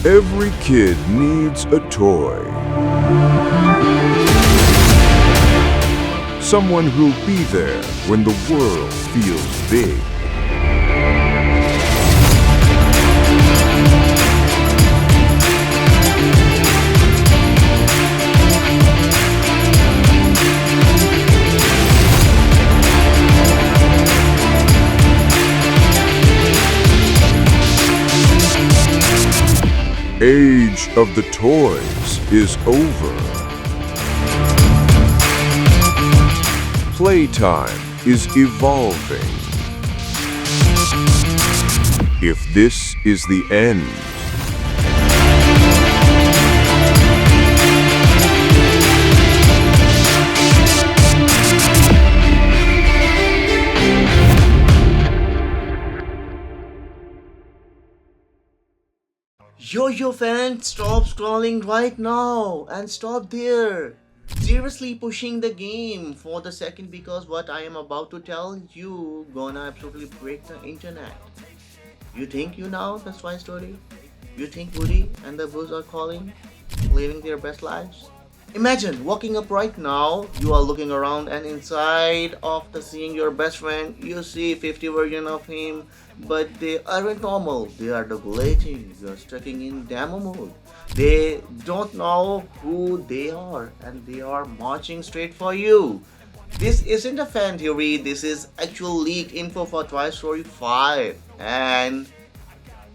Every kid needs a toy. Someone who'll be there when the world feels big. Age of the toys is over. Playtime is evolving. If this is the end, Yo fans, stop scrolling right now and stop there. Seriously pushing the game for the second because what I am about to tell you gonna absolutely break the internet. You think you know the Toy Story? You think Woody and the Buzz are calling, living their best lives? Imagine walking up right now, you are looking around and inside of the seeing your best friend, you see 50 version of him, but they aren't normal. They are the glitchy. You're stuck in demo mode. They don't know who they are and they are marching straight for you. This isn't a fan theory, this is actual leaked info for Toy Story 5 and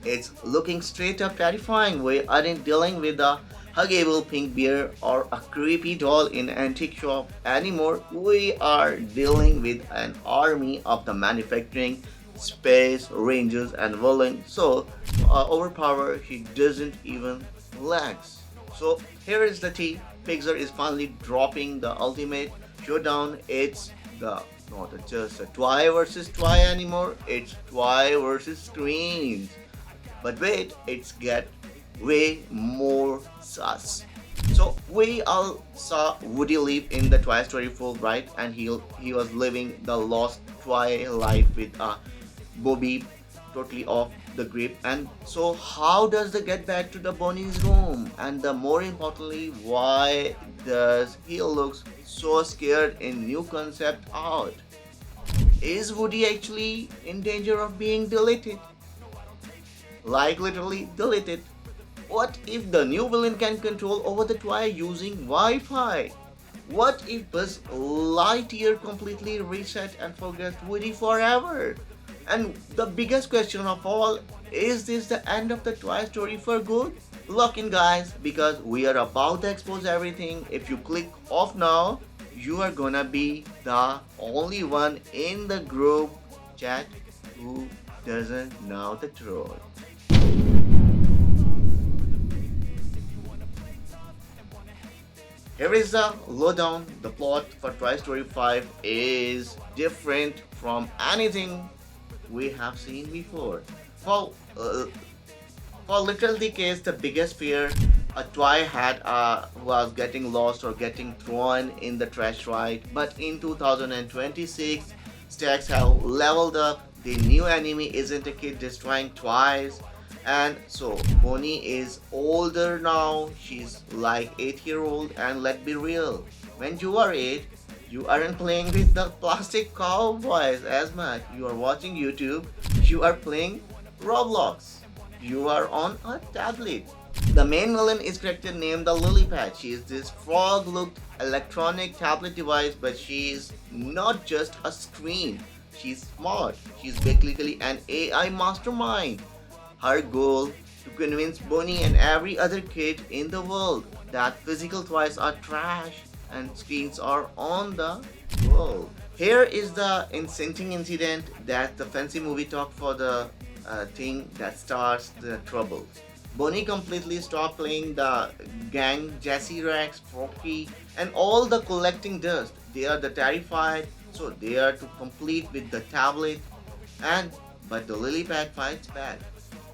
it's looking straight up terrifying. We aren't dealing with a huggable pink bear or a creepy doll in an antique shop anymore. We are dealing with an army of the manufacturing, space, rangers, and villain. So overpowered, he doesn't even relax. So here is the tea. Pixar is finally dropping the ultimate showdown. It's the not just a toy versus toy anymore. It's toy versus screens. But wait, it's get way more sus. So we all saw Woody live in the Toy Story 4, right? And he was living the lost toy life with a Bobby totally off the grip. And so how does they get back to the Bonnie's room? And the more importantly, why does he looks so scared in new concept out? Is Woody actually in danger of being deleted? Like literally deleted. What if the new villain can control over the toy using Wi-Fi? What if Buzz Lightyear completely reset and forgets Woody forever? And the biggest question of all, is this the end of the Toy Story for good? Lock in guys, because we are about to expose everything. If you click off now, you are gonna be the only one in the group chat who doesn't know the truth. Here is the lowdown. The plot for Toy Story 5 is different from anything we have seen before. For, uh, for literal the case, the biggest fear a toy had was getting lost or getting thrown in the trash, right? But in 2026, stacks have leveled up. The new enemy isn't a kid destroying toys. And so Bonnie is older now. She's like 8-year-old, and let's be real. When you are 8, you aren't playing with the plastic cowboys as much. You are watching YouTube. You are playing Roblox. You are on a tablet. The main villain is character named the Lilypad. She is this frog-looked electronic tablet device, but she is not just a screen. She's smart. She's basically an AI mastermind. Her goal to convince Bonnie and every other kid in the world that physical toys are trash and screens are on the wall. Here is the inciting incident that the fancy movie talk for the thing that starts the trouble. Bonnie completely stopped playing the gang, Jesse Rex, Froggy, and all the collecting dust. They are the terrified, so they are to complete with the tablet, and but the Lilypad fights back.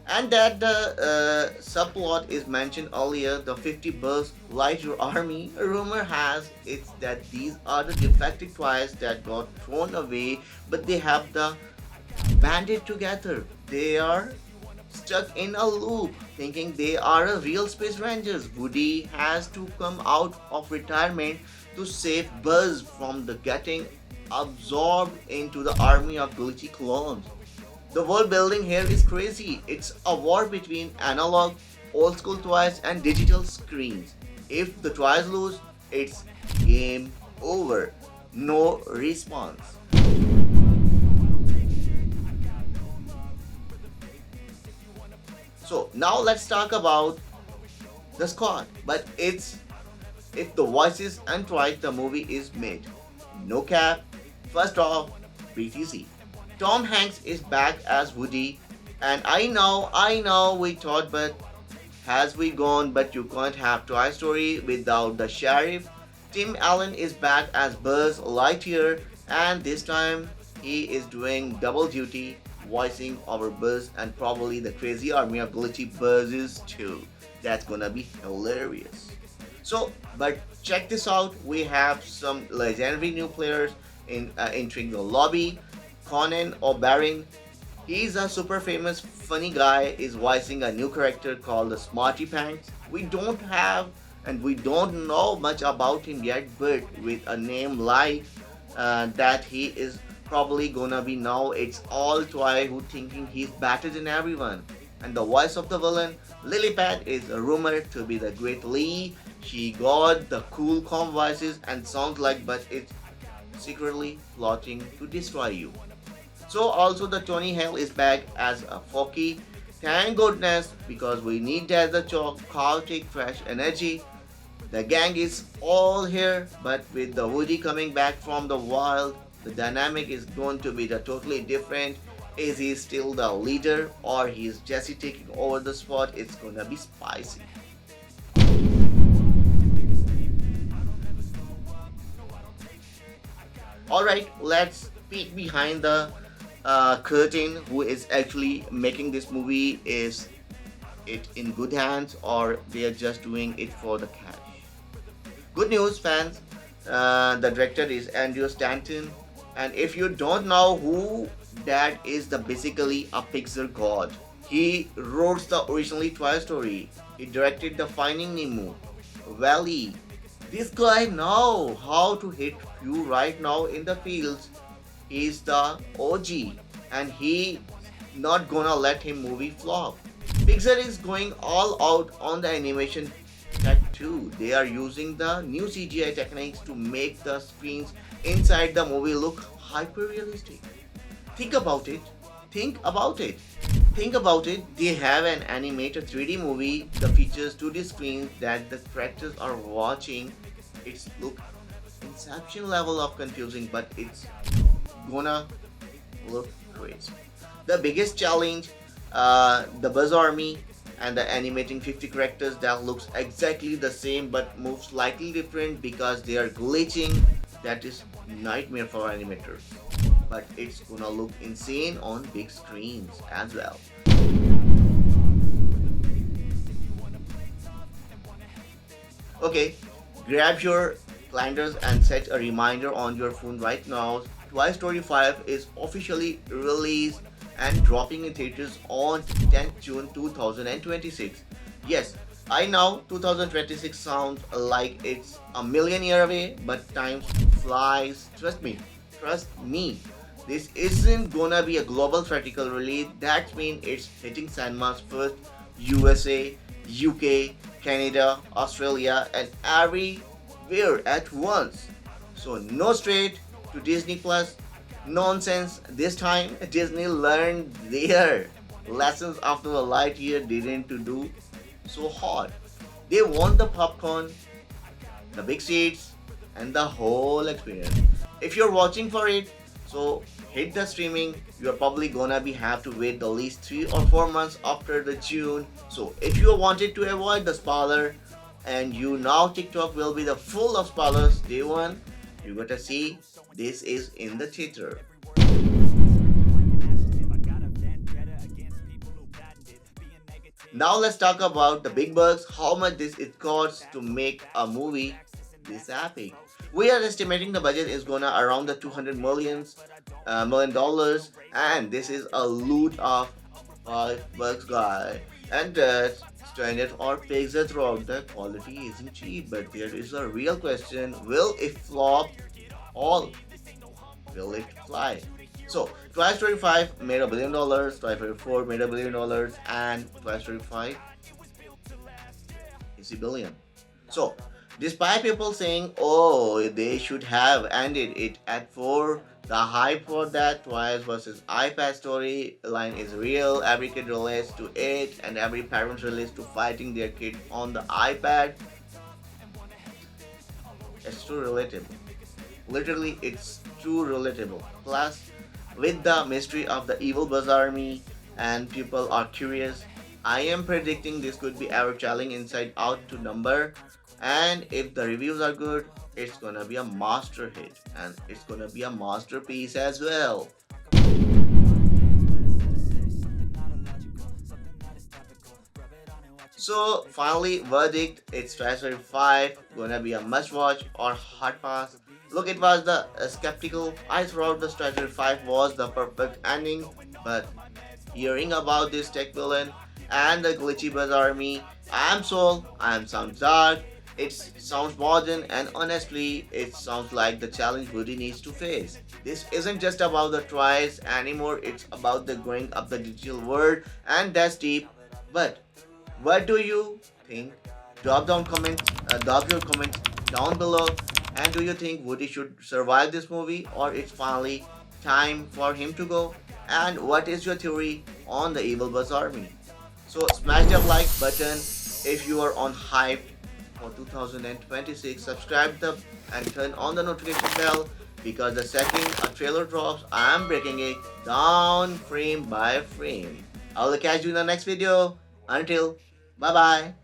And that the subplot is mentioned earlier, the 50 Buzz Lightyear army. A rumor has it that these are the defective toys that got thrown away, but they have the banded together. They are stuck in a loop, thinking they are a real space rangers. Woody has to come out of retirement to save Buzz from the getting absorbed into the army of glitchy clones. The world building here is crazy. It's a war between analog, old school toys and digital screens. If the toys lose, it's game over. No response. So now let's talk about the squad. But it's if the voices and right the movie is made. No cap. First off, pretty easy. Tom Hanks is back as Woody, and I know we thought, but has we gone? But you can't have Toy Story without the sheriff. Tim Allen is back as Buzz Lightyear, and this time he is doing double duty, voicing our Buzz and probably the crazy army of glitchy Buzzes too. That's gonna be hilarious. So, but check this out. We have some legendary new players in entering the lobby. Conan O'Brien, he's a super famous funny guy, is voicing a new character called the Smarty Pants. We don't have and we don't know much about him yet, but with a name like that, he is probably gonna be now. It's all Toy who thinking he's better than everyone. And the voice of the villain, Lilypad, is rumored to be the Great Lee. She got the cool calm voices and sounds like, but it's secretly plotting to destroy you. So also the Tony Hale is back as a Foky. Thank goodness, because we need that the chaotic fresh energy. The gang is all here, but with the Woody coming back from the wild, the dynamic is going to be the totally different. Is he still the leader or is Jesse taking over the spot? It's gonna be spicy. Alright, let's peek behind the curtain. Who is actually making this movie? Is it in good hands or they are just doing it for the cash? Good news, fans. The director is Andrew Stanton, and if you don't know who that is, the basically a Pixar god. He wrote the originally Toy Story. He directed the Finding Nemo, Valley. This guy know how to hit you right now in the fields. He's the OG, and he not gonna let him movie flop. Pixar is going all out on the animation tech too. They are using the new CGI techniques to make the screens inside the movie look hyper realistic. Think about it. Think about it. Think about it. They have an animated 3D movie. The features 2D screens that the characters are watching. It's look inception level of confusing, but it's gonna look crazy. The biggest challenge, the Buzz Army and the animating 50 characters that looks exactly the same but move slightly different because they are glitching. That is nightmare for animators. But it's gonna look insane on big screens as well. Okay, grab your calendars and set a reminder on your phone right now. Toy Story 5 is officially released and dropping in theaters on 10th June 2026. Yes, I know 2026 sounds like it's a million years away, but time flies. Trust me. This isn't gonna be a global theatrical release. That means it's hitting cinemas first, USA, UK, Canada, Australia, and everywhere at once. So no straight to Disney Plus nonsense. This time Disney learned their lessons after the Lightyear didn't to do so hard. They want the popcorn, the big seats, and the whole experience. If you're watching for it, so hit the streaming. You're probably gonna be have to wait at least 3 or 4 months after the June. So if you wanted to avoid the spoiler, and you now TikTok will be the full of spoilers day one, you gotta see this is in the theater. Now let's talk about the big bucks. How much this it costs to make a movie this epic. We are estimating the budget is gonna around the 200 million dollars, and this is a loot of $5 guy. And that's standard or Pixar throughout. The quality isn't cheap, but there is a real question: will it flop or will it fly? So, Toy Story 5 made $1 billion, Toy Story 4 made $1 billion, and Toy Story 5 is a billion. So, despite people saying, oh, they should have ended it at 4, the hype for that Twice versus iPad storyline is real. Every kid relates to it, and every parent relates to fighting their kid on the iPad. It's too relatable. Literally, it's too relatable. Plus, with the mystery of the evil Buzz Army, and people are curious, I am predicting this could be ever challenging inside out to number. And if the reviews are good, it's gonna be a master hit, and it's gonna be a masterpiece as well. So finally, verdict: it's Toy Story 5 gonna be a must watch or hard pass? Look, it was the skeptical. I thought the Toy Story 5 was the perfect ending, but hearing about this tech villain and the Glitchy Buzz Army, I'm sold. I'm sounds dark. It sounds modern, and honestly, it sounds like the challenge Woody needs to face. This isn't just about the toys anymore. It's about the growing up the digital world, and that's deep. But what do you think? Drop your comments down below. And do you think Woody should survive this movie, or it's finally time for him to go? And what is your theory on the evil Buzz Army? So smash that like button if you are on hype for 2026. Subscribe and turn on the notification bell, because the second a trailer drops, I'm breaking it down frame by frame. I will catch you in the next video. Until bye bye.